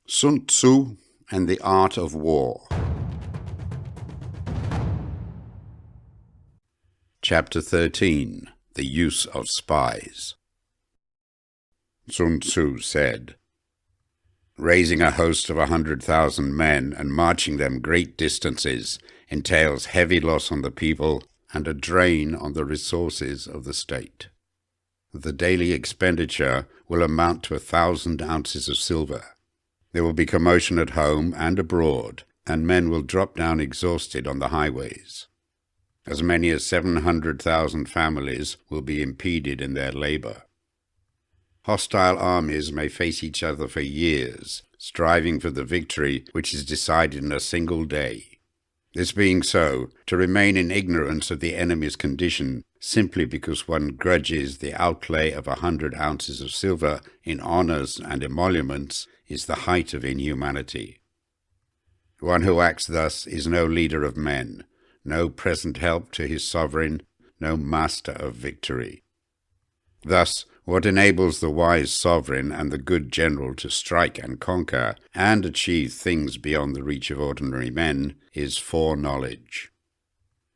Sun Tzu and the Art of War. Chapter 13. The Use of Spies. Sun Tzu said, "Raising a host of 100,000 men and marching them great distances entails heavy loss on the people and a drain on the resources of the state. The daily expenditure will amount to 1,000 ounces of silver. There will be commotion at home and abroad, and men will drop down exhausted on the highways. As many as 700,000 families will be impeded in their labor. Hostile armies may face each other for years, striving for the victory which is decided in a single day. This being so, to remain in ignorance of the enemy's condition simply because one grudges the outlay of 100 ounces of silver in honors and emoluments is the height of inhumanity. One who acts thus is no leader of men, no present help to his sovereign, no master of victory. Thus, what enables the wise sovereign and the good general to strike and conquer and achieve things beyond the reach of ordinary men is foreknowledge.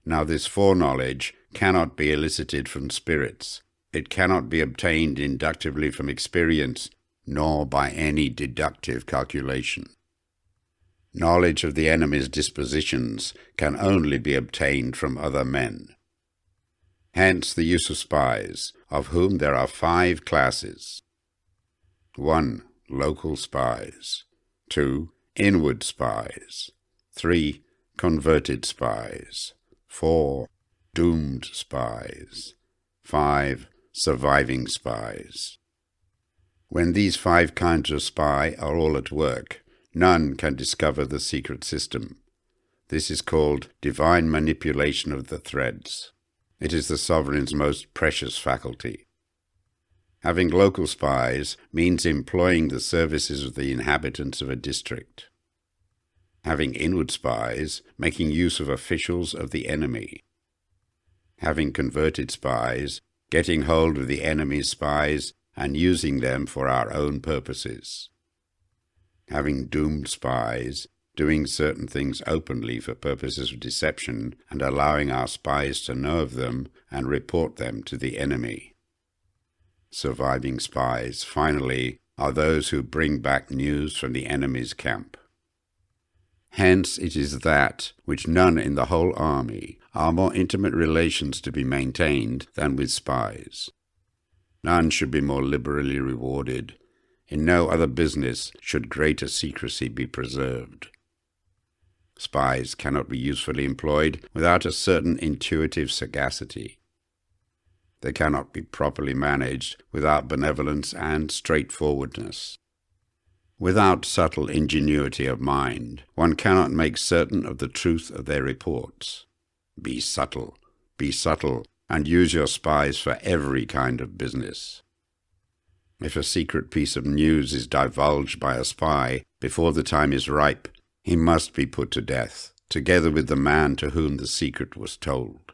Now this foreknowledge cannot be elicited from spirits. It cannot be obtained inductively from experience, nor by any deductive calculation. Knowledge of the enemy's dispositions can only be obtained from other men. Hence the use of spies, of whom there are 5 classes. 1. Local spies. 2. Inward spies. 3. Converted spies. 4. Doomed spies. 5. Surviving spies. When these 5 kinds of spy are all at work, none can discover the secret system. This is called divine manipulation of the threads. It is the sovereign's most precious faculty. Having local spies means employing the services of the inhabitants of a district. Having inward spies, making use of officials of the enemy. Having converted spies, getting hold of the enemy's spies and using them for our own purposes. Having doomed spies, doing certain things openly for purposes of deception and allowing our spies to know of them and report them to the enemy. Surviving spies, finally, are those who bring back news from the enemy's camp. Hence it is that which none in the whole army are more intimate relations to be maintained than with spies. None should be more liberally rewarded. In no other business should greater secrecy be preserved. Spies cannot be usefully employed without a certain intuitive sagacity. They cannot be properly managed without benevolence and straightforwardness. Without subtle ingenuity of mind, one cannot make certain of the truth of their reports. Be subtle, and use your spies for every kind of business. If a secret piece of news is divulged by a spy before the time is ripe, he must be put to death, together with the man to whom the secret was told.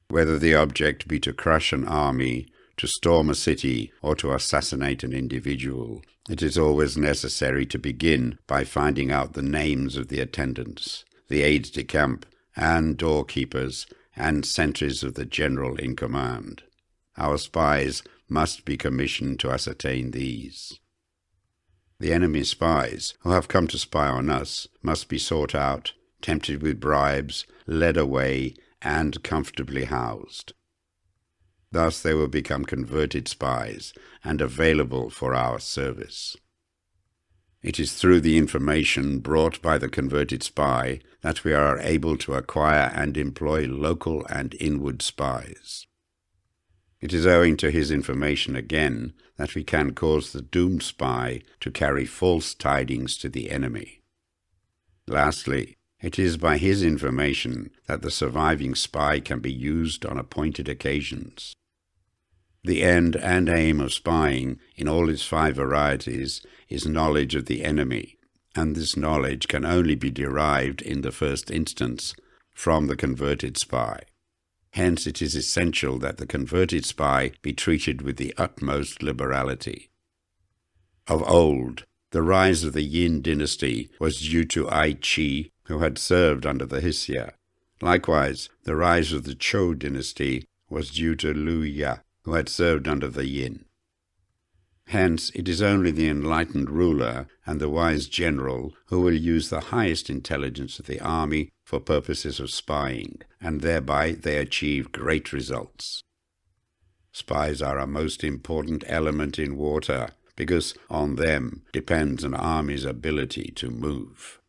Whether the object be to crush an army, to storm a city, or to assassinate an individual, it is always necessary to begin by finding out the names of the attendants, the aides-de-camp, and doorkeepers, and sentries of the general in command. Our spies must be commissioned to ascertain these. The enemy's spies, who have come to spy on us, must be sought out, tempted with bribes, led away, and comfortably housed. Thus they will become converted spies and available for our service. It is through the information brought by the converted spy that we are able to acquire and employ local and inward spies. It is owing to his information again that we can cause the doomed spy to carry false tidings to the enemy. Lastly, it is by his information that the surviving spy can be used on appointed occasions. The end and aim of spying, in all its 5 varieties, is knowledge of the enemy, and this knowledge can only be derived in the first instance from the converted spy. Hence it is essential that the converted spy be treated with the utmost liberality. Of old, The rise of the Yin dynasty was due to Ai Qi, who had served under the Hsia. Likewise, the rise of the Zhou dynasty was due to Liu Ya, who had served under the Yin. Hence, it is only the enlightened ruler and the wise general who will use the highest intelligence of the army for purposes of spying, and thereby they achieve great results. Spies are a most important element in warfare, because on them depends an army's ability to move.